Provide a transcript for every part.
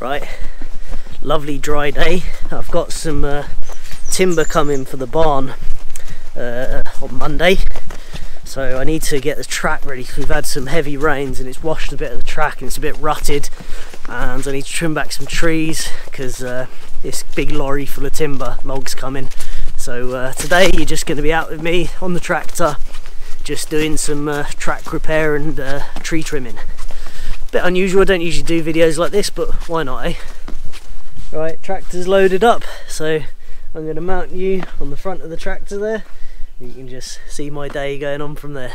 Right, lovely dry day. I've got some timber coming for the barn on Monday, so I need to get the track ready because we've had some heavy rains and it's washed a bit of the track and it's a bit rutted, and I need to trim back some trees because this big lorry full of timber logs coming. So today you're just going to be out with me on the tractor, just doing some track repair and tree trimming. Bit unusual, I don't usually do videos like this, but why not, eh? Right, tractor's loaded up, so I'm going to mount you on the front of the tractor there. You can just see my day going on from there.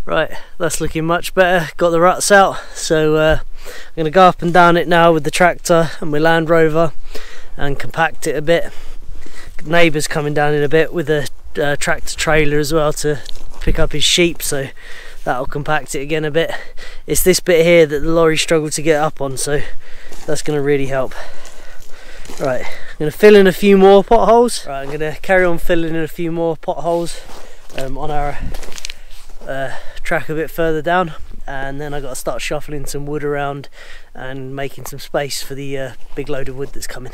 Right, that's looking much better. Got the ruts out, so I'm going to go up and down it now with the tractor and my Land Rover and compact it a bit. Neighbour's coming down in a bit with a tractor trailer as well to pick up his sheep, so that'll compact it again a bit. It's this bit here that the lorry struggled to get up on, so that's going to really help. Right, I'm going to fill in a few more potholes. Right, I'm going to carry on filling in a few more potholes on our track a bit further down, and then I've got to start shuffling some wood around and making some space for the big load of wood that's coming.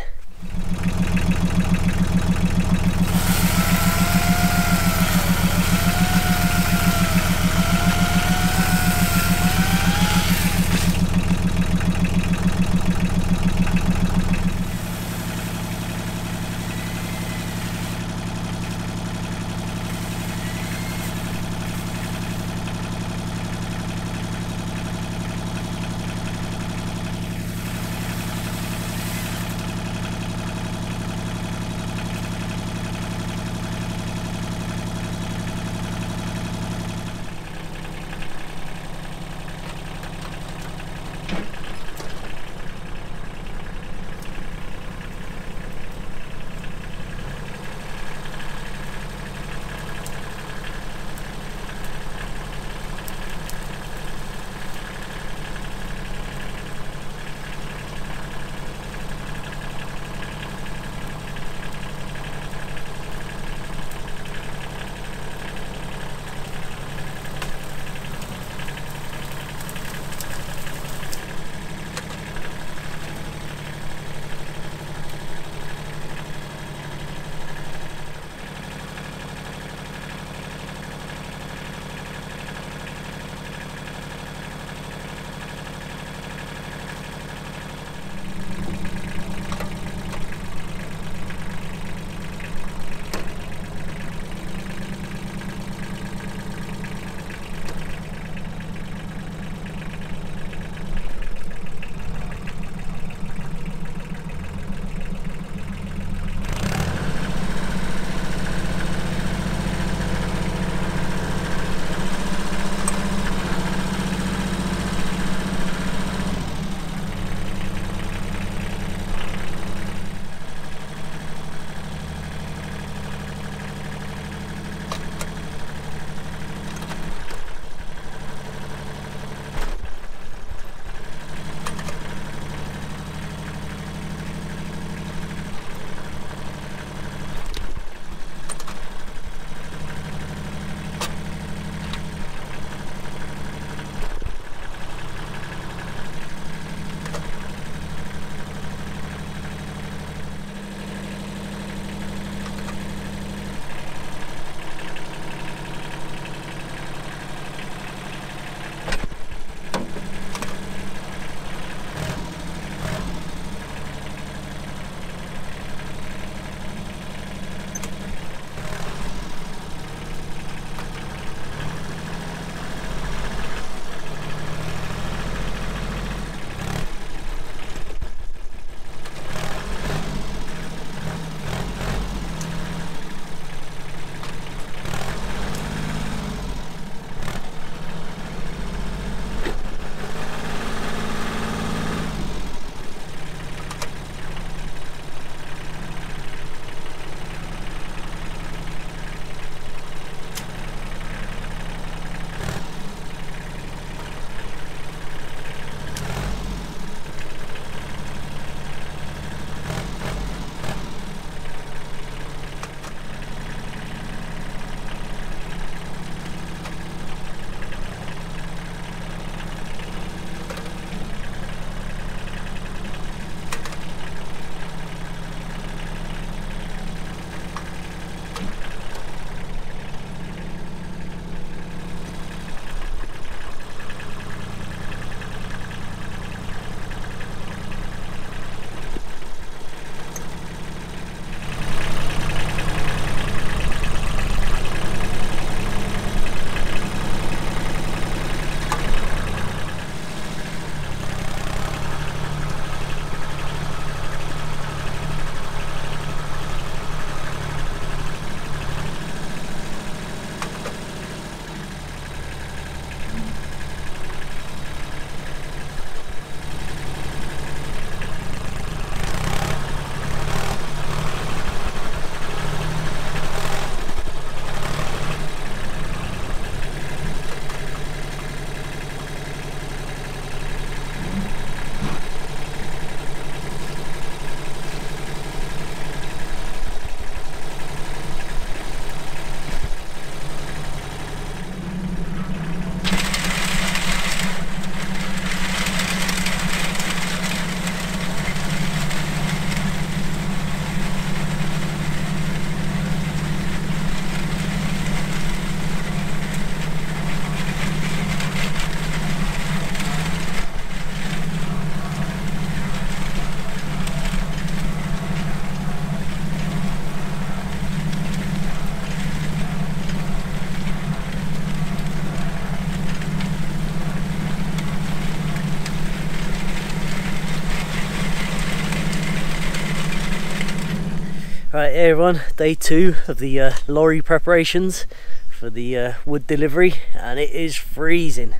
Right, hey everyone, day 2 of the lorry preparations for the wood delivery, and it is freezing.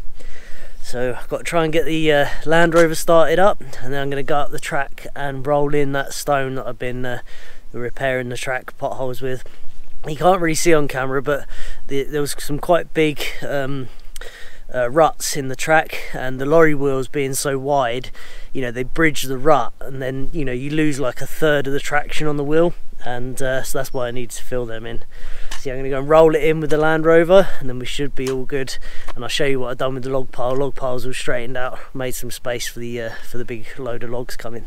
So I've got to try and get the Land Rover started up, and then I'm going to go up the track and roll in that stone that I've been repairing the track potholes with. You can't really see on camera, but there was some quite big ruts in the track, and the lorry wheels being so wide, you know, they bridge the rut, and then, you know, you lose like a third of the traction on the wheel, and so that's why I need to fill them in. So I'm going to go and roll it in with the Land Rover, and then we should be all good. And I'll show you what I've done with the log pile. Log piles all straightened out, made some space for the big load of logs coming.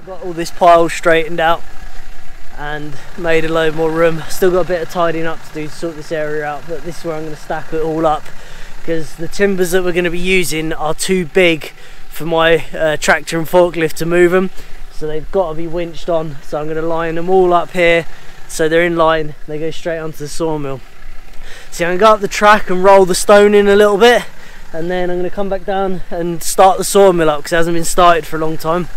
Got all this pile straightened out and made a load more room. Still got a bit of tidying up to do to sort this area out, but this is where I'm going to stack it all up, because the timbers that we're going to be using are too big for my tractor and forklift to move them, so they've got to be winched on. So I'm going to line them all up here so they're in line, they go straight onto the sawmill. So I'm going to go up the track and roll the stone in a little bit, and then I'm going to come back down and start the sawmill up, because it hasn't been started for a long time.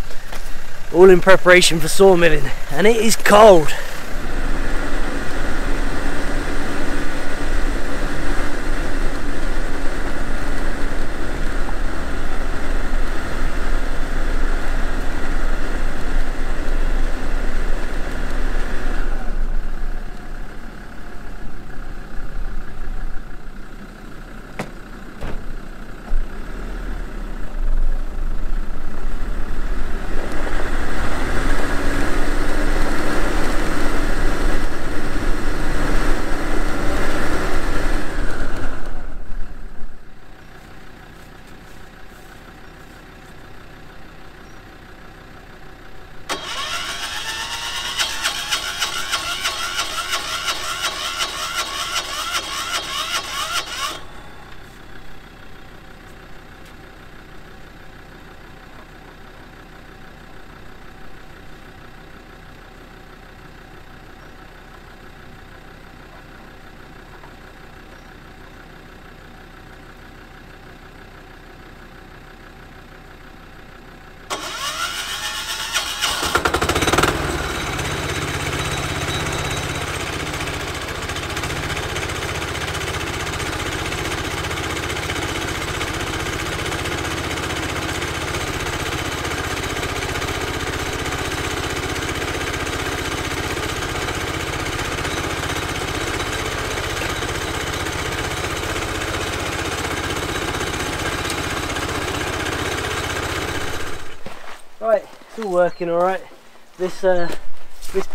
All in preparation for sawmilling, and it is cold. Right, it's all working alright. This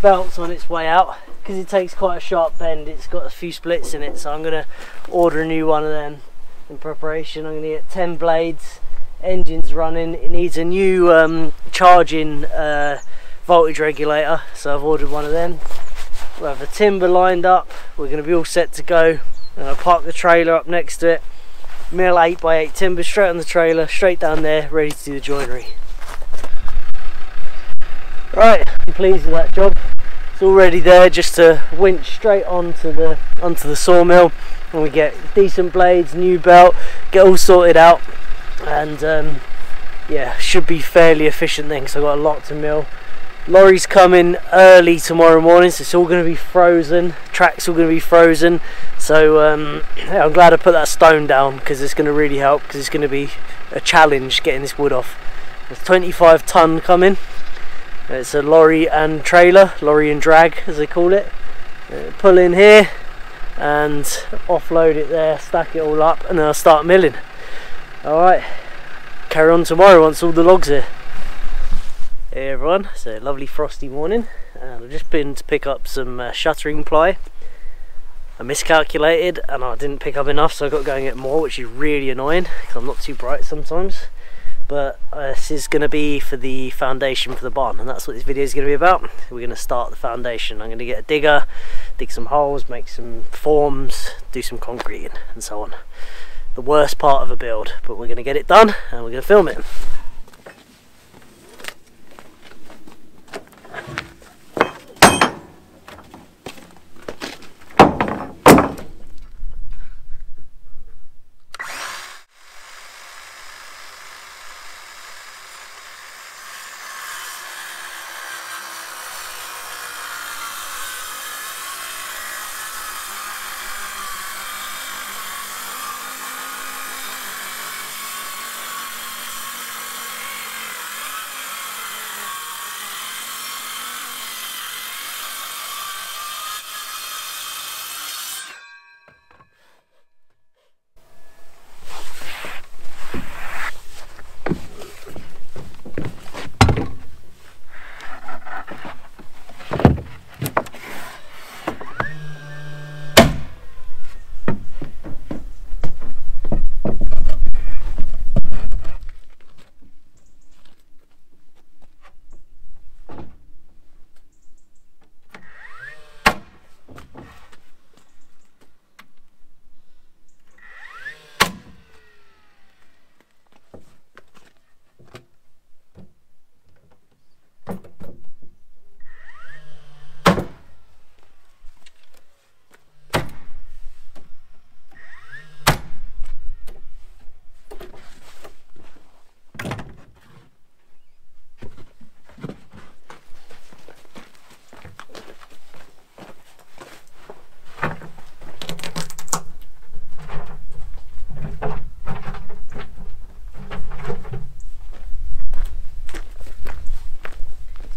belt's on its way out, because it takes quite a sharp bend. It's got a few splits in it, so I'm going to order a new one of them in preparation. I'm going to get 10 blades, engine's running. It needs a new charging voltage regulator, so I've ordered one of them. We'll have the timber lined up, we're going to be all set to go, and I'll park the trailer up next to it, mill 8x8 timber straight on the trailer, straight down there, ready to do the joinery. Right, I'm pleased with that job. It's already there, just to winch straight onto the sawmill, and we get decent blades, new belt, get all sorted out, and yeah, should be fairly efficient then, because I've got a lot to mill. Lorry's coming early tomorrow morning, so it's all going to be frozen. Track's all going to be frozen, so yeah, I'm glad I put that stone down, because it's going to really help, because it's going to be a challenge getting this wood off. There's 25 ton coming. It's a lorry and trailer, lorry and drag as they call it. Pull in here and offload it there, stack it all up, and then I'll start milling. Alright, carry on tomorrow once all the logs are. Hey everyone, it's a lovely frosty morning, and I've just been to pick up some shuttering ply. I miscalculated and I didn't pick up enough, so I got to go and get more, which is really annoying because I'm not too bright sometimes. But this is going to be for the foundation for the barn, and that's what this video is going to be about. We're going to start the foundation. I'm going to get a digger, dig some holes, make some forms, do some concrete and so on. The worst part of a build, but we're going to get it done and we're going to film it.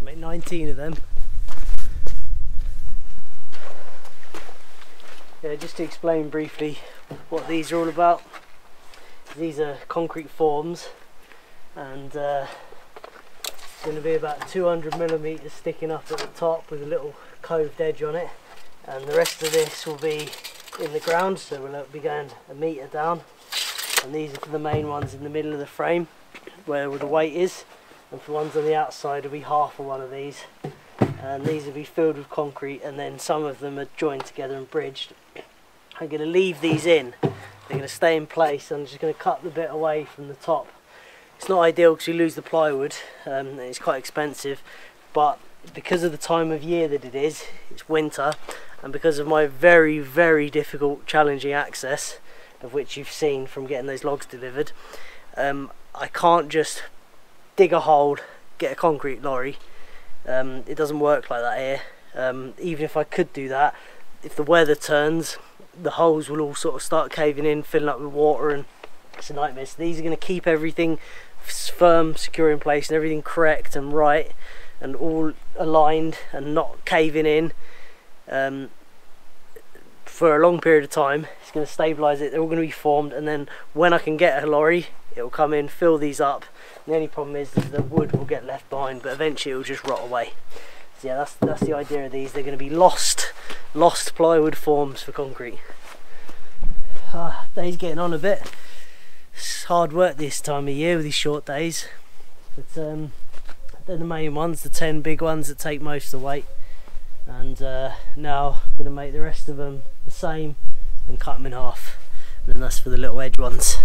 Make 19 of them. Yeah, just to explain briefly what these are all about. These are concrete forms, and it's going to be about 200mm sticking up at the top with a little coved edge on it, and the rest of this will be in the ground, so we'll be going a metre down, and these are for the main ones in the middle of the frame where the weight is. And for ones on the outside will be half of one of these, and these will be filled with concrete, and then some of them are joined together and bridged. I'm going to leave these in, they're going to stay in place. I'm just going to cut the bit away from the top. It's not ideal because you lose the plywood, it's quite expensive, but because of the time of year that it is, it's winter, and because of my very, very difficult, challenging access, of which you've seen from getting those logs delivered, I can't just dig a hole, get a concrete lorry. It doesn't work like that here. Even if I could do that, if the weather turns, the holes will all sort of start caving in, filling up with water, and it's a nightmare. So these are going to keep everything firm, secure in place, and everything correct and right and all aligned and not caving in for a long period of time. It's going to stabilise it. They're all going to be formed, and then when I can get a lorry, it will come in, fill these up. The only problem is that the wood will get left behind, but eventually it will just rot away. So yeah, that's the idea of these. They're going to be lost plywood forms for concrete. Day's getting on a bit. It's hard work this time of year with these short days, but they're the main ones, the 10 big ones that take most of the weight. And now I'm going to make the rest of them the same and cut them in half, and then that's for the little edge ones.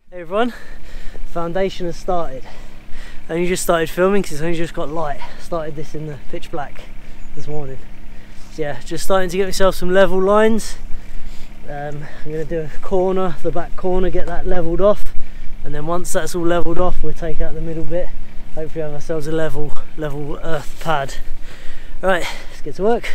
Hey everyone, foundation has started. I only just started filming because it's only just got light. Started this in the pitch black this morning. So yeah, just starting to get myself some level lines. I'm going to do a corner, the back corner, get that levelled off, and then once that's all levelled off, we'll take out the middle bit. Hopefully have ourselves a level earth pad. Right, let's get to work.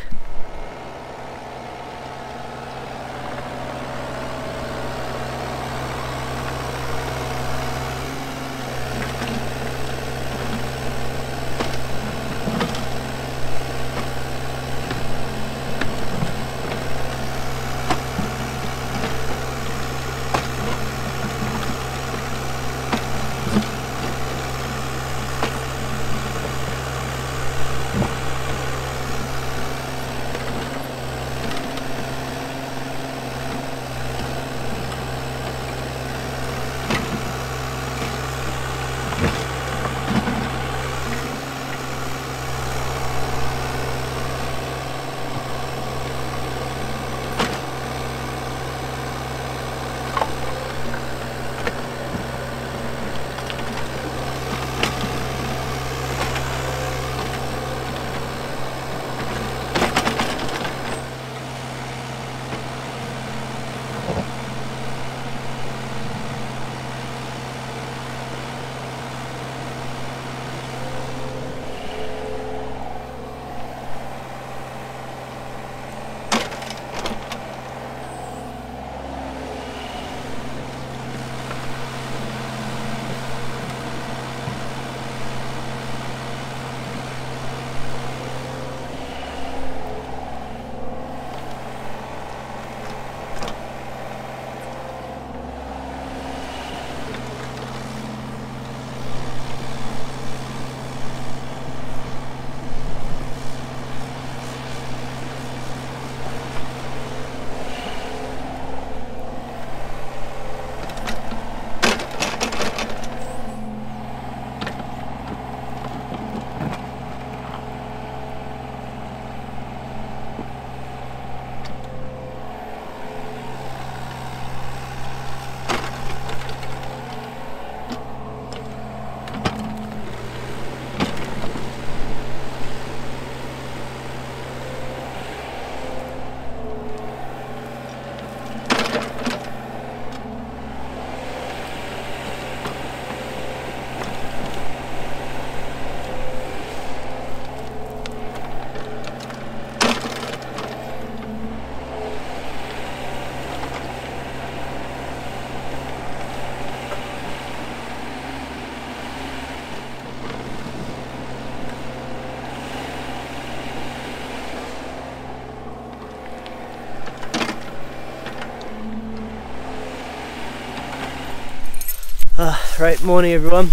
Right, morning everyone.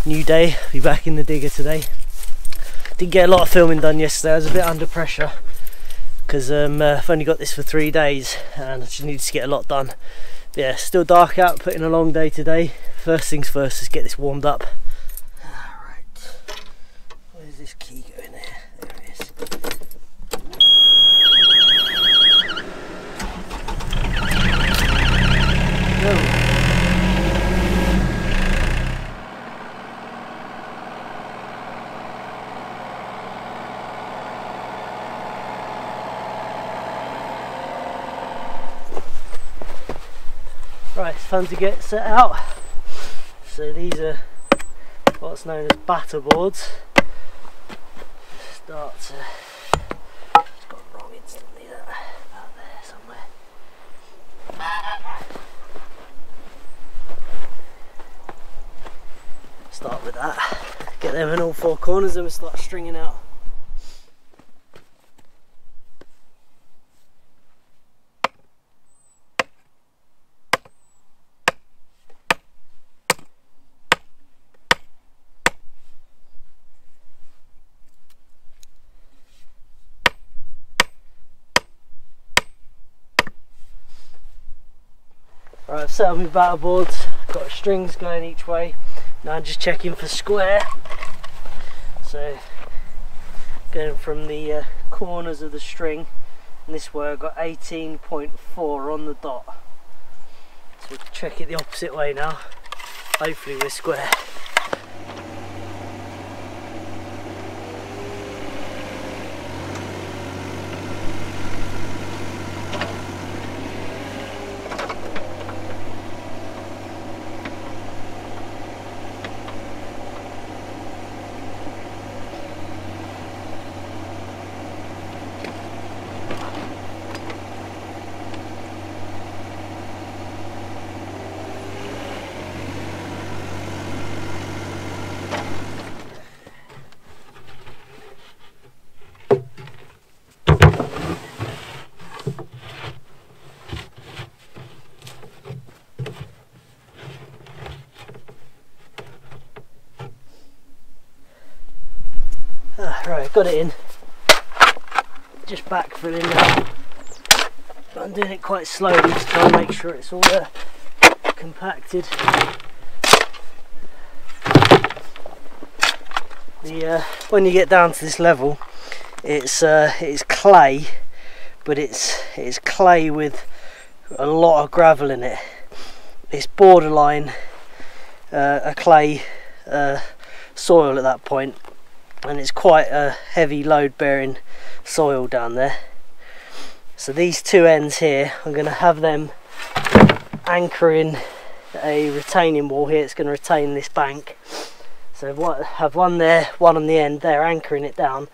New day, be back in the digger today. Didn't get a lot of filming done yesterday, I was a bit under pressure because I've only got this for 3 days and I just needed to get a lot done. But yeah, still dark out, put in a long day today. First things first, let's get this warmed up. Alright, where's this key going here? There it is. Go. Right, it's time to get set out. So these are what's known as batter boards. Start to, it's gone wrong instantly, that about there somewhere. Start with that, get them in all 4 corners and we'll start stringing out. Right, I've set up my batter boards, got strings going each way. Now I'm just checking for square. So going from the corners of the string, and this way I've got 18.4 on the dot. So we'll check it the opposite way now. Hopefully we're square. Right, got it in. Just backfilling now. I'm doing it quite slowly to try and make sure it's all compacted. When you get down to this level, it's clay, but it's clay with a lot of gravel in it. It's borderline a clay soil at that point. And it's quite a heavy load bearing soil down there. So these 2 ends here, I'm going to have them anchoring a retaining wall here. It's going to retain this bank. So I have one there, one on the end there, anchoring it down,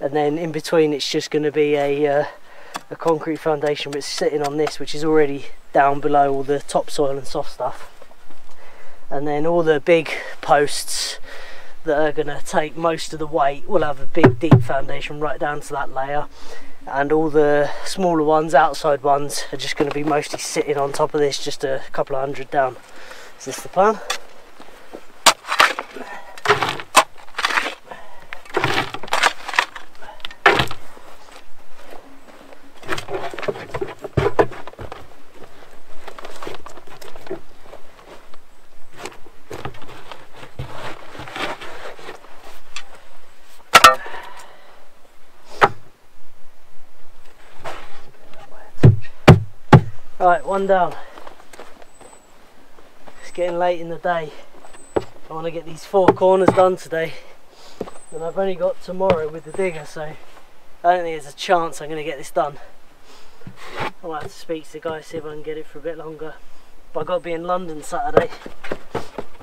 and then in between it's just going to be a concrete foundation which is sitting on this, which is already down below all the topsoil and soft stuff. And then all the big posts that are going to take most of the weight will have a big deep foundation right down to that layer, and all the smaller ones, outside ones, are just going to be mostly sitting on top of this, just a couple of 100 down. Is this the plan? Right, one down. It's getting late in the day. I want to get these 4 corners done today, and I've only got tomorrow with the digger, so I don't think there's a chance I'm going to get this done. I might have to speak to the guy, see if I can get it for a bit longer, but I've got to be in London Saturday,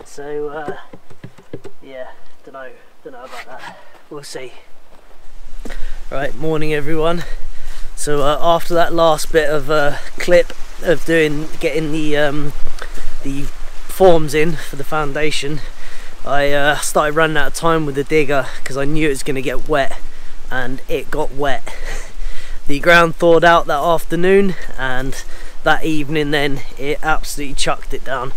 so yeah, don't know about that. We'll see. Right, morning everyone. So after that last bit of clip of getting the forms in for the foundation, I started running out of time with the digger because I knew it was going to get wet, and it got wet. The ground thawed out that afternoon, and that evening then it absolutely chucked it down,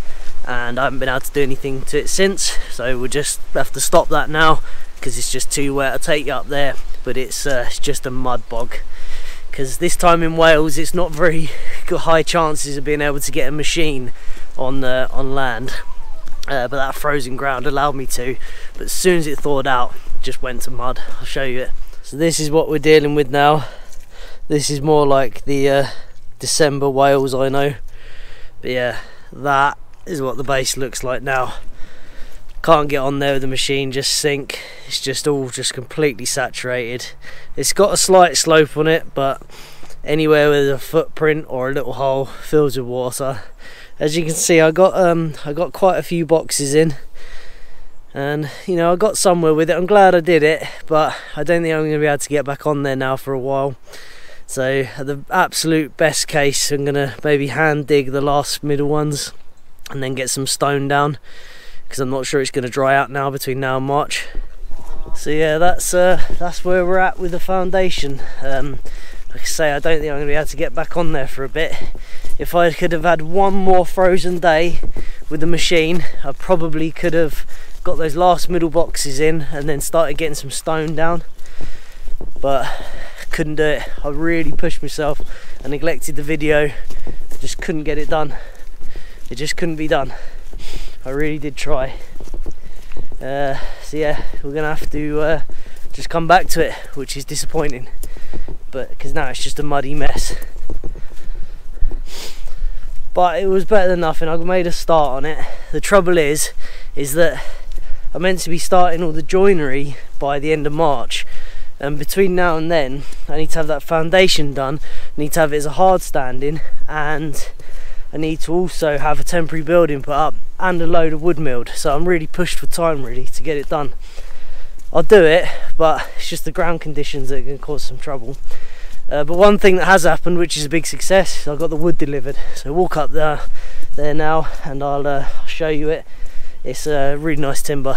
and I haven't been able to do anything to it since, so we'll just have to stop that now because it's just too wet. I'll take you up there, but it's just a mud bog, because this time in Wales it's not very good high chances of being able to get a machine on land, but that frozen ground allowed me to. But as soon as it thawed out, it just went to mud. I'll show you it. So this is what we're dealing with now. This is more like the December Wales I know, but yeah, that is what the base looks like now. Can't get on there with the machine, just sink. It's just all completely saturated. It's got a slight slope on it, but anywhere with a footprint or a little hole fills with water. As you can see, I got quite a few boxes in, and you know, I got somewhere with it. I'm glad I did it, but I don't think I'm going to be able to get back on there now for a while. So at the absolute best case, I'm going to maybe hand dig the last middle ones and then get some stone down, because I'm not sure it's going to dry out now between now and March. So yeah, that's where we're at with the foundation. Like I say, I don't think I'm going to be able to get back on there for a bit. If I could have had one more frozen day with the machine, I probably could have got those last middle boxes in and then started getting some stone down, but I couldn't do it. I really pushed myself and neglected the video. I just couldn't get it done. It just couldn't be done. I really did try. So yeah, we're gonna have to just come back to it, which is disappointing, but because now it's just a muddy mess. But it was better than nothing. I made a start on it. The trouble is that I'm meant to be starting all the joinery by the end of March, and between now and then I need to have that foundation done. I need to have it as a hard standing, and I need to also have a temporary building put up and a load of wood milled. So I'm really pushed for time really to get it done. I'll do it, but it's just the ground conditions that are going to cause some trouble. But one thing that has happened, which is a big success, is I got the wood delivered. So walk up there now and I'll show you it. It's a really nice timber.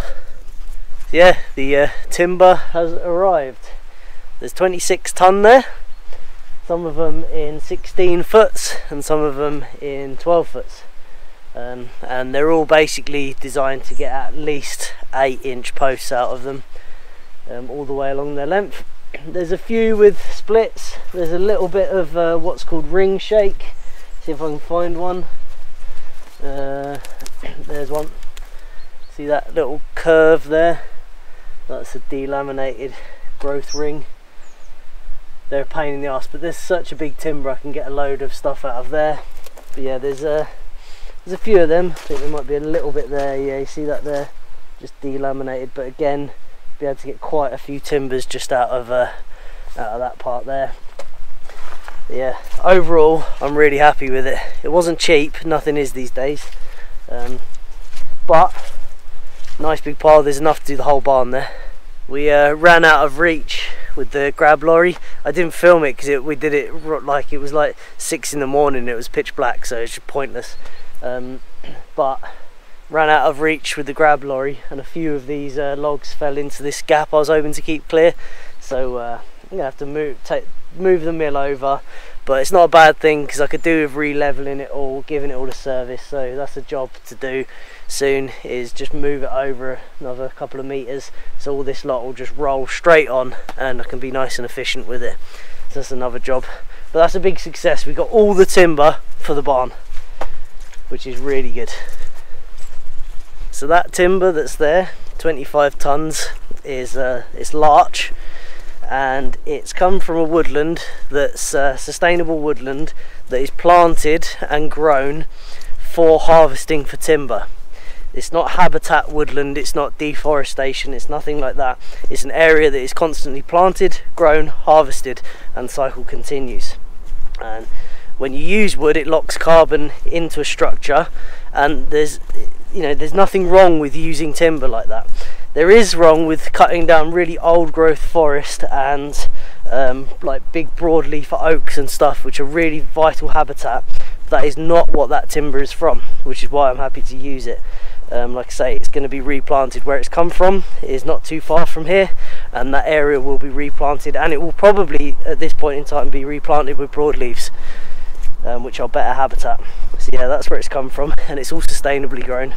Yeah, the timber has arrived. There's 26 tonne there. Some of them in 16 foots and some of them in 12 foots. And they're all basically designed to get at least 8-inch posts out of them, all the way along their length. There's a few with splits. There's a little bit of what's called ring shake. See if I can find one. There's one. See that little curve there? That's a delaminated growth ring. They're a pain in the arse, but there's such a big timber I can get a load of stuff out of there. But yeah, there's a few of them. I think there might be a little bit there. Yeah, you see that there? Just delaminated, but again, be able to get quite a few timbers just out of that part there. But yeah, overall I'm really happy with it. It wasn't cheap, nothing is these days, but nice big pile. There's enough to do the whole barn there. We ran out of reach with the grab lorry. I didn't film it because we did it like it was like 6 in the morning. It was pitch black, so it's just pointless. But ran out of reach with the grab lorry, and a few of these logs fell into this gap I was hoping to keep clear. So I'm gonna have to move the mill over, but it's not a bad thing because I could do with re-leveling it all, giving it all a service. So that's a job to do soon, is just move it over another couple of meters, so all this lot will just roll straight on and I can be nice and efficient with it. So that's another job, but that's a big success. We got all the timber for the barn, which is really good. So that timber that's there, 25 tons, is it's larch, and it's come from a woodland that's sustainable woodland that is planted and grown for harvesting for timber. It's not habitat woodland, it's not deforestation, it's nothing like that. It's an area that is constantly planted, grown, harvested, and the cycle continues. And when you use wood, it locks carbon into a structure, and there's nothing wrong with using timber like that. There is wrong with cutting down really old growth forest and like big broadleaf oaks and stuff, which are really vital habitat. That is not what that timber is from, which is why I'm happy to use it. Like I say, it's going to be replanted. Where it's come from is not too far from here, and that area will be replanted, and it will probably at this point in time be replanted with broadleaves, which are better habitat. So yeah, that's where it's come from, and it's all sustainably grown,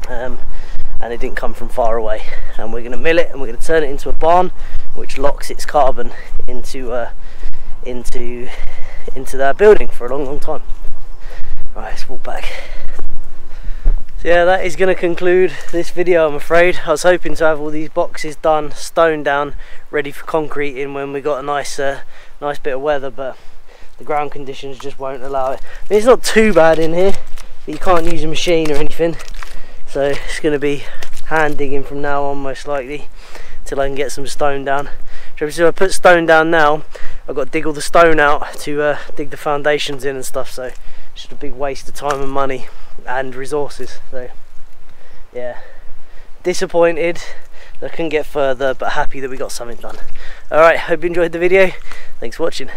and it didn't come from far away. And we're going to mill it, and we're going to turn it into a barn which locks its carbon into that building for a long time. Right, let's walk back. So yeah, that is going to conclude this video, I'm afraid. I was hoping to have all these boxes done, stoned down, ready for concreting when we got a nice bit of weather, but the ground conditions just won't allow it. I mean, it's not too bad in here, but you can't use a machine or anything, so it's going to be hand digging from now on, most likely, till I can get some stone down. So if I put stone down now, I've got to dig all the stone out to dig the foundations in and stuff, so it's just a big waste of time and money and resources. So yeah, disappointed that I couldn't get further, but happy that we got something done. Alright, hope you enjoyed the video. Thanks for watching.